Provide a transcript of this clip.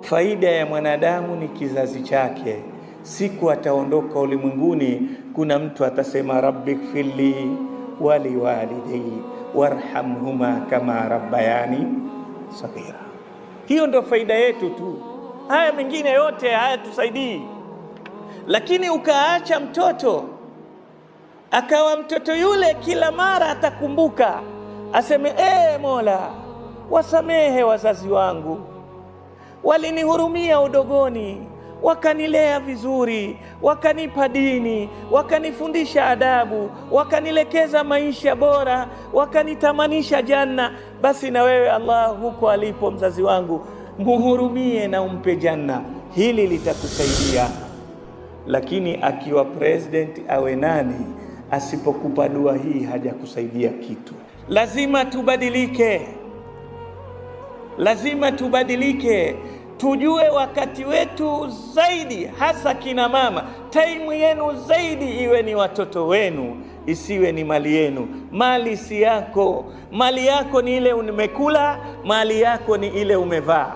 Faida ya mwanadamu ni kizazi chake. Siku ataondoka ulimwenguni, kuna mtu atasema rabbighfirli wali walidayya warhamhuma kama rabbayani saghira. Hiyo ndo faida yetu tu, haya mengine yote hayatusaidii. Lakini ukaacha mtoto, akawa mtoto yule kila mara atakumbuka aseme, Mola, wasamehe wazazi wangu, walinihurumia udogoni, wakanilea vizuri, wakanipa dini, wakanifundisha adabu, wakanilekeza maisha bora, wakanitamanisha janna. Basi na wewe Allah, huko alipo mzazi wangu, muhurumie na umpe janna. Hili litakusaidia. Lakini akiwa president awe nani, asipokupa dua hii hajakusaidia kitu. Lazima tubadilike, lazima tubadilike. Tujue wakati wetu zaidi, hasa kina mama, taimu yenu zaidi iwe ni watoto wenu, isiwe ni mali yenu. Mali si yako, mali yako ni ile umekula, mali yako ni ile umevaa.